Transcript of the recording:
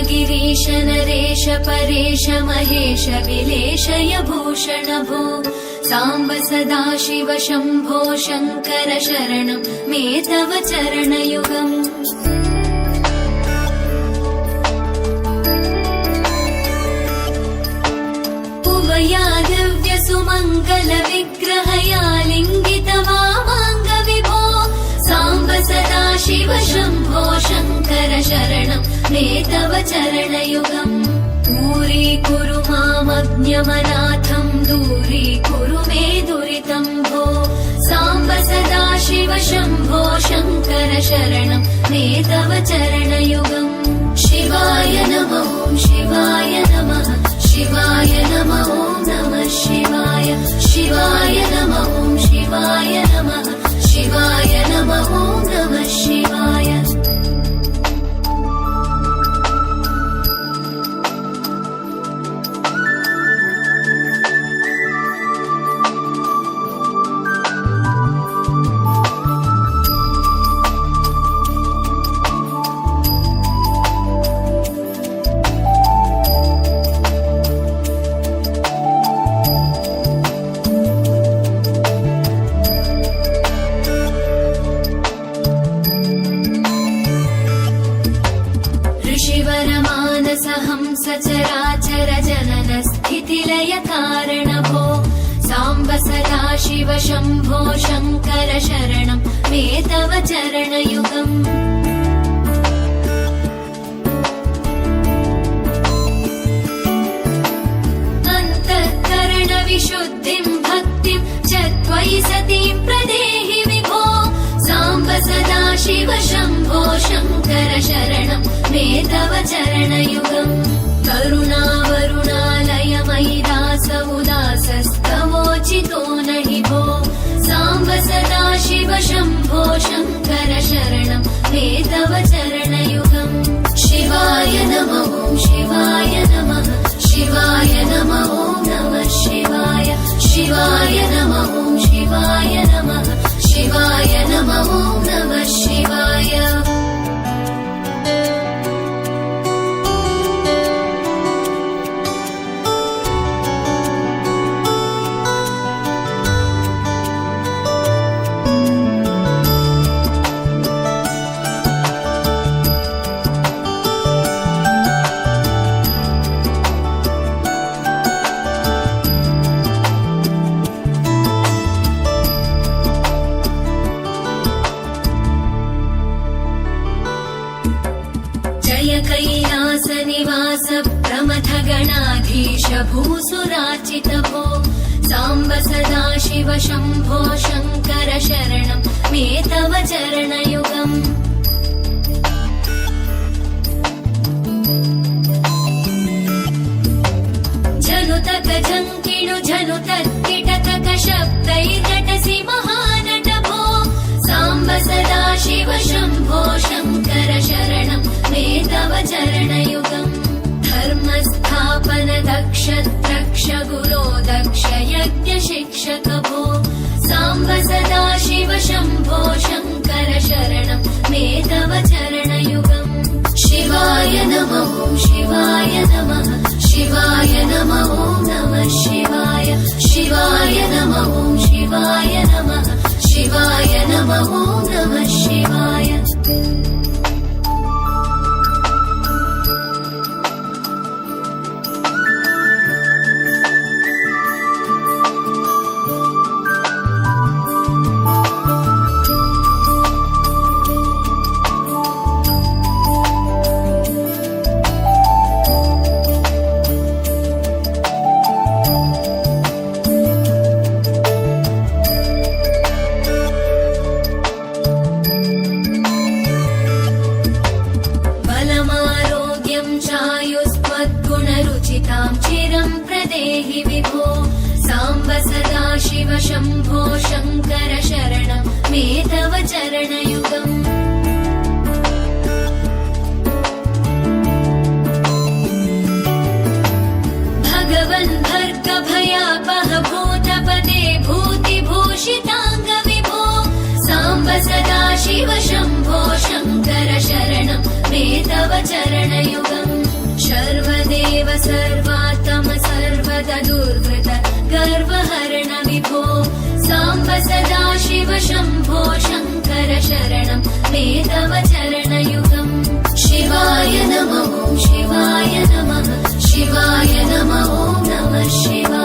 गिरीश नरेश परेश महेश विलेशय भूषण भो साम्ब सदाशिव शम्भो शङ्कर शरणं मे तव चरणयुगम्। उमया दिव्य सुमङ्गल विग्रहया लिङ्गित वामाङ्ग विभो साम्ब सदाशिव शम्भो शङ्कर शरणं मे तव चरणयुगम्। दूरीकुरु मामज्ञमनाथं दूरीकुरु मे दुरितं भो साम्ब सदाशिव शम्भो शङ्कर शरणं मे तव चरणयुगम्। शिवाय नमः शिवाय नमः शिवाय नमः नमः शिवाय शिवाय नमः शिवाय नमः शिवाय नमः नमः शिवाय। सचराचर जनन स्थितिलय कारण भो साम्ब सदाशिव शम्भो शङ्कर शरणं मे तव चरणयुगम्। अन्तःकरण विशुद्धिं भक्तिं च त्वयि सतीं प्रदेहि विभो साम्ब सदाशिव शम्भो शङ्कर शरणं मे तव चरणयुगम्। करुणावरुणालय मयि दास उदासस्तवोचितो नहि भो साम्ब सदाशिव शम्भो शङ्कर शरणं मे तव चरणयुगम्। शिवाय नमः शिवाय नमः शिवाय नमः नमः शिवाय शिवाय नमः शिवाय नमः शिवाय नमः नमः शिवाय। कैलास निवास प्रमथ गणाधीश भूसुराचित भो साम्ब सदाशिव शम्भो शङ्कर शरणं मे तव चरणयुगम्। जनुतक जङ्किणु जनुतत्किटकक शब्दैर्नटसि महानट भो साम्ब सदाशिव शम्भो शङ्कर शरणं मे तव चरणयुगम्। धर्मस्थापन दक्ष द्रक्ष गुरो दक्ष यज्ञ शिक्षक भो साम्ब सदाशिव शम्भो शङ्कर शङ्कर शरणं मे तव चरणयुगम् शिवाय नमः शिवाय नमः शिवाय नमः नमः शिवाय शिवाय नमः शिवाय नमः शिवाय नमः नमः शिवाय चायुस्त्वद्गुणरुचितां चिरं प्रदेहि विभो साम्ब सदा शिव शम्भो शङ्कर शरणं मे तव चरणयुगम् भगवन् भर्गभयापह भूतपते भूतिभूषिताङ्ग विभो साम्ब सदा शिव शम्भो शङ्कर शरणं मे तव चरणयुगम् सर्वदेव सर्वात्म सर्वदा दुर्वृत गर्वहरण विभो साम्ब सदा शिव शम्भो शङ्कर शरणं मे तव चरणयुगम् शिवाय नमः शिवाय नमः शिवाय नमः नमः शिवाय